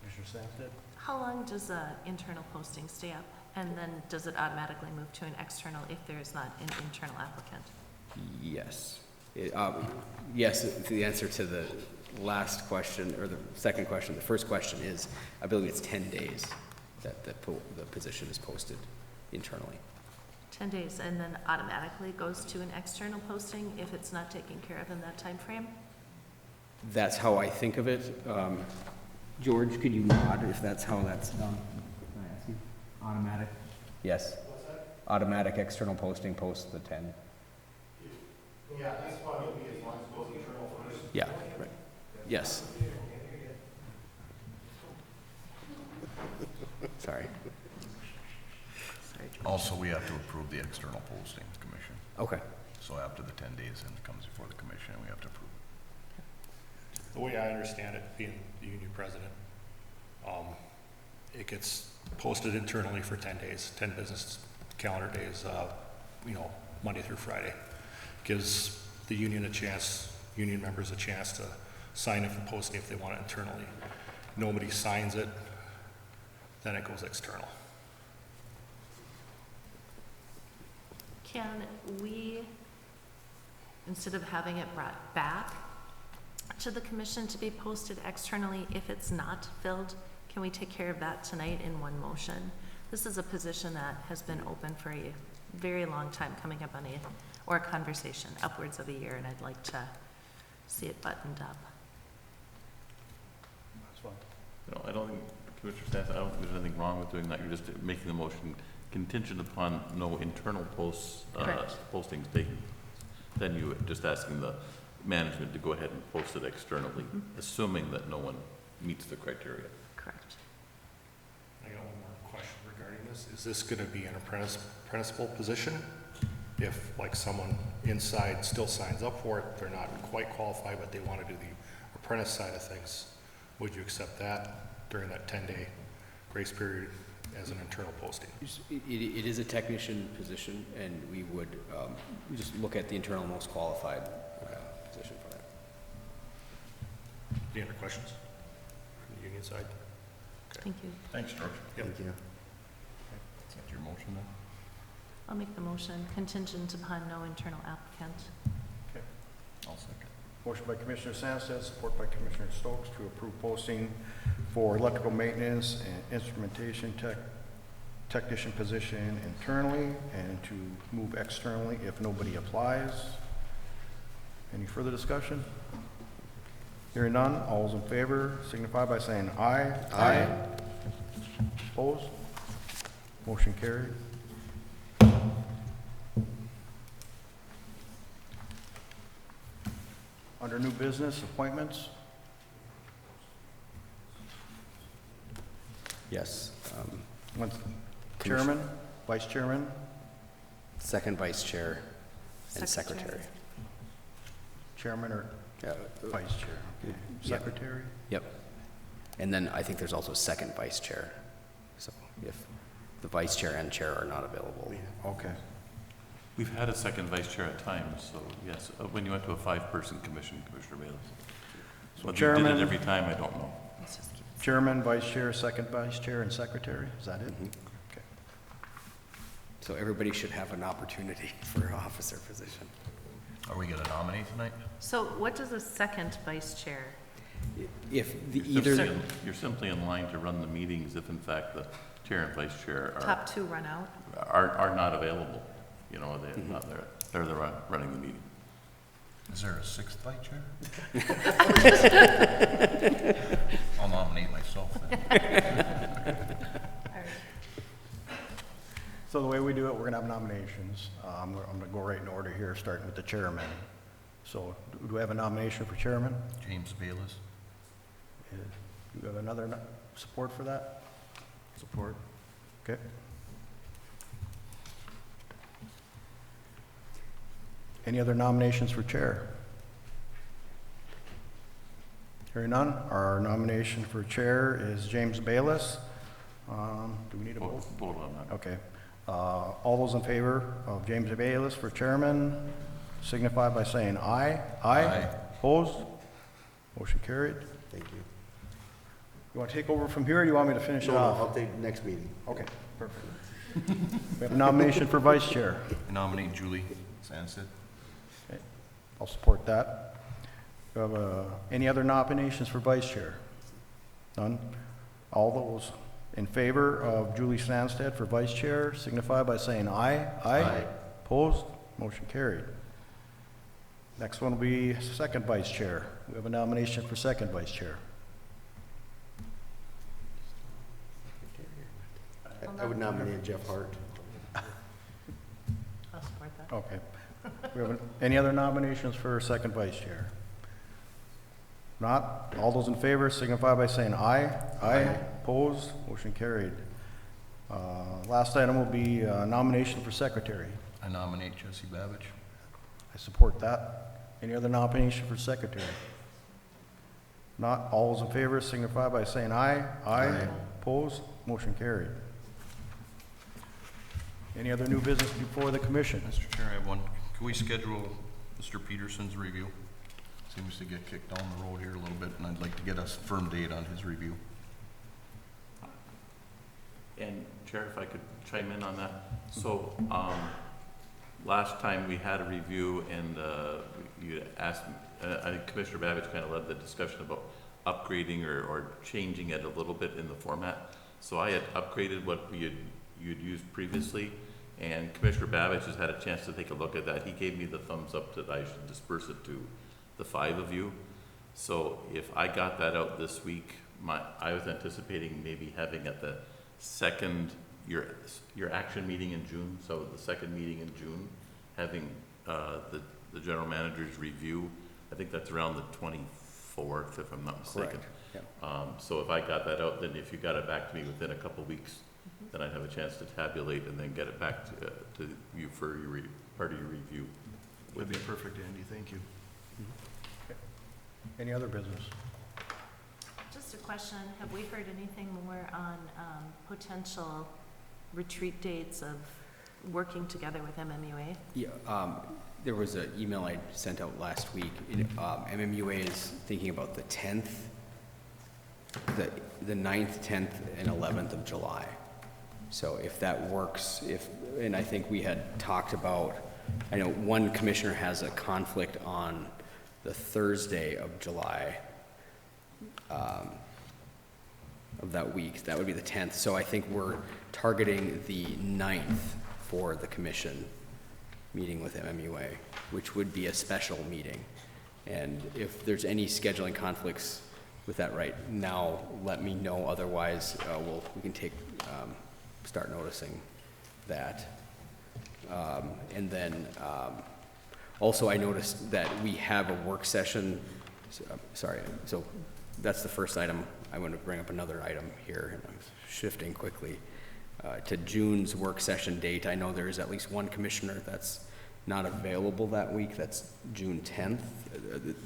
Commissioner Sandsted? How long does an internal posting stay up? And then does it automatically move to an external if there is not an internal applicant? Yes. Yes, the answer to the last question, or the second question. The first question is, I believe it's 10 days that the position is posted internally. 10 days, and then automatically goes to an external posting if it's not taken care of in that time frame? That's how I think of it. George, could you nod if that's how that's done? Can I ask you? Automatic? Yes. What's that? Automatic external posting post the 10. Yeah, that's why it'll be as long as it goes internal first. Yeah, right. Yes. Sorry. Also, we have to approve the external posting, commission. Okay. So after the 10 days, then it comes before the commission, and we have to approve. The way I understand it, being the union president, it gets posted internally for 10 days, 10 business calendar days, Monday through Friday. Gives the union members a chance to sign up for posting if they want it internally. Nobody signs it, then it goes external. Can we, instead of having it brought back to the commission to be posted externally if it's not filled, can we take care of that tonight in one motion? This is a position that has been open for a very long time, coming up on a conversation, upwards of a year, and I'd like to see it buttoned up. That's fine. No, I don't think, Commissioner Staff, I don't think there's anything wrong with doing that. You're just making the motion contingent upon no internal postings taken. Then you're just asking the management to go ahead and post it externally, assuming that no one meets the criteria. Correct. I got one more question regarding this. Is this going to be an apprenticeable position? If like someone inside still signs up for it, they're not quite qualified, but they want to do the apprentice side of things, would you accept that during that 10-day grace period as an internal posting? It is a technician position, and we would just look at the internal most qualified position for that. Any other questions from the union side? Okay. Thank you. Thanks, George. Thank you. Is that your motion then? I'll make the motion contingent upon no internal applicant. Okay. I'll second. Motion by Commissioner Sandsted, support by Commissioner Stokes to approve posting for electrical maintenance and instrumentation technician position internally and to move externally if nobody applies. Any further discussion? Hearing none, all those in favor signify by saying aye. Aye. Opposed? Motion carried. Under new business, appointments. Yes. Chairman, vice chairman, Second vice chair and Secretary. secretary. chairman or vice chair? Okay. Yep. Secretary? Yep. And then I think there's also second vice chair. So if the vice chair and chair are not available. Okay. We've had a second vice chair at times, so yes, when you went to a five-person commission, Commissioner Bayless. So Whether you did chairman, it every time, I don't know. chairman, vice chair, second vice chair, and secretary, is that it? Okay. So everybody should have an opportunity for an officer position. Are we gonna nominate tonight? So what does a second vice chair? If the You're simply in line to run the meetings if in fact the chair and vice chair Top two run out? are not available. You know, they're not there, they're running the meeting. Is there a sixth vice chair? I'll nominate myself then. All right. So the way we do it, we're gonna have nominations. I'm gonna go right in order here, starting with the chairman. So do we have a nomination for chairman? James Bayless. Do you have another support for that? Support. Okay. Any other nominations for chair? Hearing none, our nomination for chair is James Bayless. Do we need a vote? Vote on that. Okay. All those in favor of James Bayless for chairman signify by saying aye. Aye. Opposed? Motion carried. Thank you. You want to take over from here, or do you want me to finish it No, off? I'll take next meeting. Okay, perfect. We have a nomination for vice chair. I nominate Julie Sandsted. Okay, I'll support that. We have, any other nominations for vice chair? None? All those in favor of Julie Sandsted for vice chair signify by saying aye. Aye. Opposed? Motion carried. Next one will be second vice chair. We have a nomination for second vice chair. I would nominate Jeff Hart. I'll support that. Okay. We have any other nominations for second vice chair? Not? All those in favor signify by saying aye. Aye. Opposed? Motion carried. Last item will be nomination for secretary. I nominate Jesse Babich. I support that. Any other nomination for secretary? Not? All those in favor signify by saying aye. Aye. Opposed? Motion carried. Any other new business before the commission? Mr. Chair, I have one. Can we schedule Mr. Peterson's review? Seems to get kicked down the road here a little bit, and I'd like to get a firm date on his review. And Chair, if I could chime in on that. So, last time we had a review and, you asked, I think Commissioner Babich kind of led the discussion about upgrading or changing it a little bit in the format. So I had upgraded what you'd used previously, and Commissioner Babich has had a chance to take a look at that. He gave me the thumbs up that I should disperse it to the five of you. So if I got that out this week, I was anticipating maybe having at the second, your action meeting in June, so the second meeting in June, having the general manager's review. I think that's around the 24th, if I'm not mistaken. Correct. So if I got that out, then if you got it back to me within a couple weeks, then I'd have a chance to tabulate and then get it back to you for your part of your review. Would be perfect, Andy, thank you. Any other business? Just a question, have we heard anything more on potential retreat dates of working together with MMUA? Yeah, there was an email I sent out last week. MMUA is thinking about the 10th, the 9th, 10th, and 11th of July. So if that works, and I think we had talked about, I know one commissioner has a conflict on the Thursday of July of that week. That would be the 10th. So I think we're targeting the 9th for the commission meeting with MMUA, which would be a special meeting. And if there's any scheduling conflicts with that right now, let me know. Otherwise, we can start noticing that. And then also I noticed that we have a work session. So that's the first item. I want to bring up another item here, and I'm shifting quickly to June's work session date. I know there is at least one commissioner that's not available that week. That's June 10th.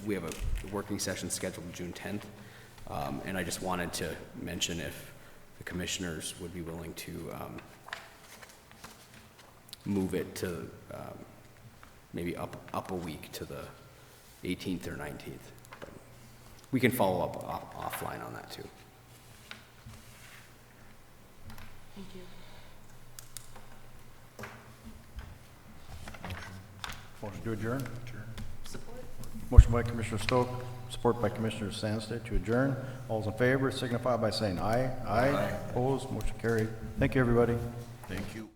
We have a working session scheduled June 10th. And I just wanted to mention if the commissioners would be willing to move it to, maybe up a week to the 18th or 19th. But we can follow up offline on that too. Thank you. Motion to adjourn? Support? Motion by Commissioner Stoke, support by Commissioner Sandsted to adjourn. All those in favor signify by saying aye. Aye. Opposed, motion carried. Thank you, everybody. Thank you.